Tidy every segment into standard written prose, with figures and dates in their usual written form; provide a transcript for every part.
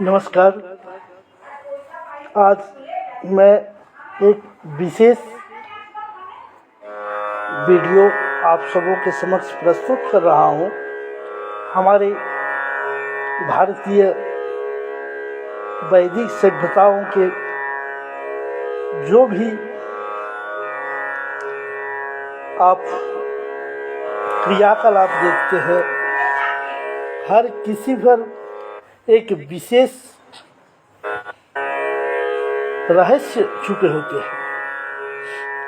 नमस्कार। आज मैं एक विशेष वीडियो आप सबों के समक्ष प्रस्तुत कर रहा हूँ। हमारे भारतीय वैदिक सभ्यताओं के जो भी आप क्रियाकलाप देखते हैं, हर किसी पर एक विशेष रहस्य छुपे होते हैं।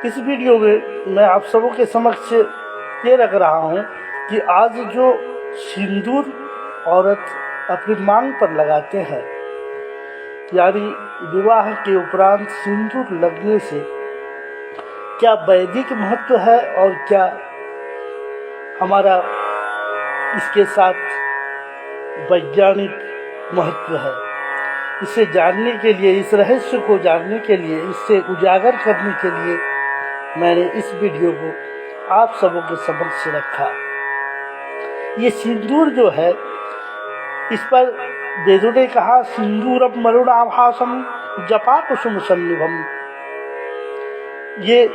इस वीडियो में मैं आप सबों के समक्ष ये रख रहा हूँ कि आज जो सिंदूर औरत अपनी मांग पर लगाते हैं, यानी विवाह के उपरांत सिंदूर लगने से क्या वैदिक महत्व है और क्या हमारा इसके साथ वैज्ञानिक महत्व है। इसे जानने के लिए, इस रहस्य को जानने के लिए, इससे उजागर करने के लिए मैंने इस वीडियो को आप सबों के समक्ष रखा। ये सिंदूर जो है, इस पर वेदों ने कहा सिंदूरम मरुणाभासम जपा कुसुम सन्निभम। ये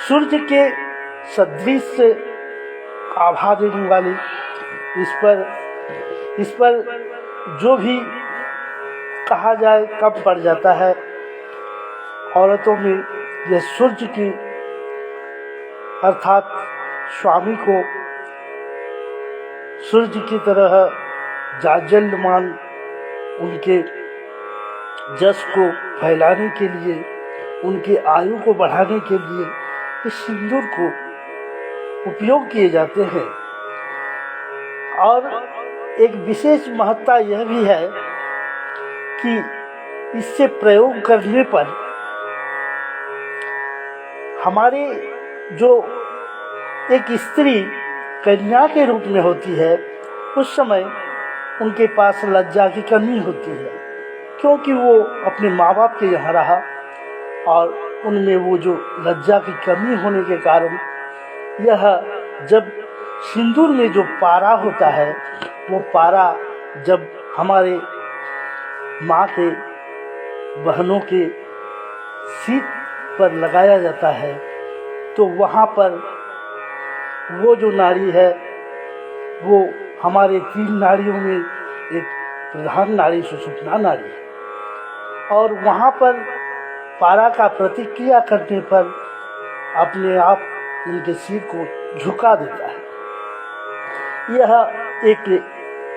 सूर्य के सदृश आभा देने वाली, इस पर जो भी कहा जाए कब पड़ जाता है। औरतों में यह सूर्य की अर्थात स्वामी को सूर्य की तरह जाज्वल्यमान उनके जस को फैलाने के लिए, उनके आयु को बढ़ाने के लिए इस सिंदूर को उपयोग किए जाते हैं। और एक विशेष महत्ता यह भी है कि इससे प्रयोग करने पर हमारे जो एक स्त्री कन्या के रूप में होती है, उस समय उनके पास लज्जा की कमी होती है, क्योंकि वो अपने माँ बाप के यहाँ रहा और उनमें वो जो लज्जा की कमी होने के कारण यह जब सिंदूर में जो पारा होता है, वो पारा जब हमारे माँ के बहनों के सीट पर लगाया जाता है, तो वहाँ पर वो जो नाड़ी है, वो हमारे 3 नाड़ियों में एक प्रधान नाड़ी सुषुम्ना नाड़ी है। और वहाँ पर पारा का प्रतिक्रिया करने पर अपने आप उनके सिर को झुका देता है। यह एक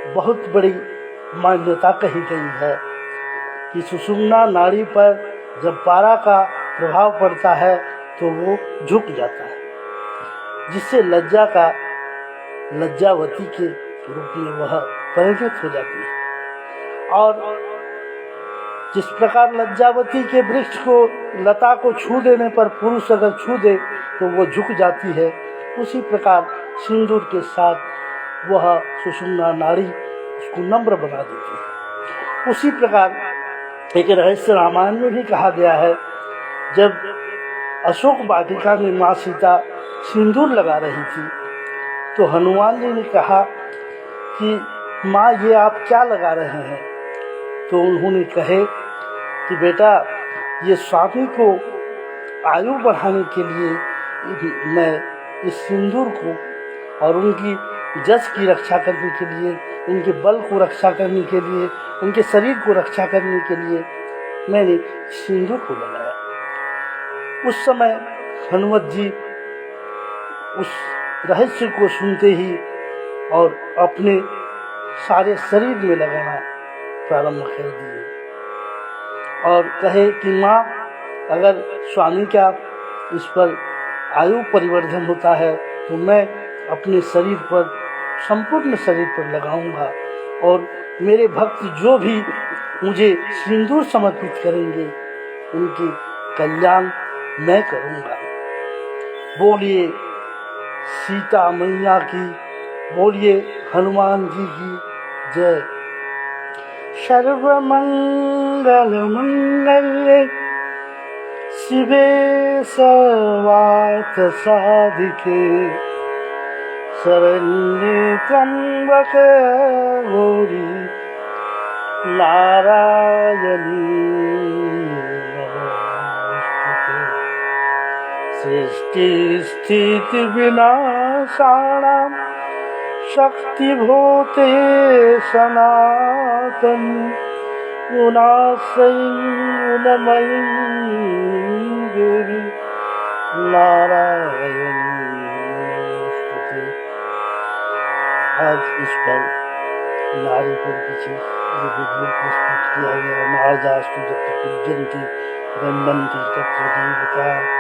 बहुत बड़ी मान्यता कही गई है कि सुषुम्ना नाड़ी पर जब पारा का प्रभाव पड़ता है तो वो झुक जाता है, जिससे लज्जावती के रूप में वह परिणत हो जाती है। और जिस प्रकार लज्जावती के वृक्ष को, लता को छू देने पर पुरुष अगर छू दे तो वो झुक जाती है, उसी प्रकार सिंदूर के साथ वह सुषुम्ना नाड़ी उसको नम्र बना देती है। उसी प्रकार एक रहस्य रामायण में भी कहा गया है, जब अशोक वाटिका में माँ सीता सिंदूर लगा रही थी तो हनुमान जी ने कहा कि माँ ये आप क्या लगा रहे हैं। तो उन्होंने कहे कि बेटा, ये स्वामी को आयु बढ़ाने के लिए मैं इस सिंदूर को और उनकी जस की रक्षा करने के लिए, उनके बल को रक्षा करने के लिए, उनके शरीर को रक्षा करने के लिए मैंने सिंदूर को लगाया। उस समय हनुमत जी उस रहस्य को सुनते ही और अपने सारे शरीर में लगाना प्रारंभ कर दिए और कहे कि माँ, अगर स्वामी का इस पर आयु परिवर्धन होता है तो मैं अपने शरीर पर, संपूर्ण शरीर पर लगाऊंगा और मेरे भक्त जो भी मुझे सिंदूर समर्पित करेंगे उनकी कल्याण मैं करूंगा। बोलिए सीता मैया की, बोलिए हनुमान जी की जय। सर्वमंगल मंगल्ये शिवे सर्वार्थ साधिके शरण्ये त्र्यंबके गौरी नारायणी नमोस्तुते। सृष्टि स्थिति विनाशानां शक्तिभूते सनातनी गुणाश्रयी गुणमयी देवी नारायणी नमोस्तुते। आज इस पर नारी पर किसी वीडियो प्रस्तुत किया गया। नारदास्तु जब पूजन्ति वंदन्ति तत्र देवता।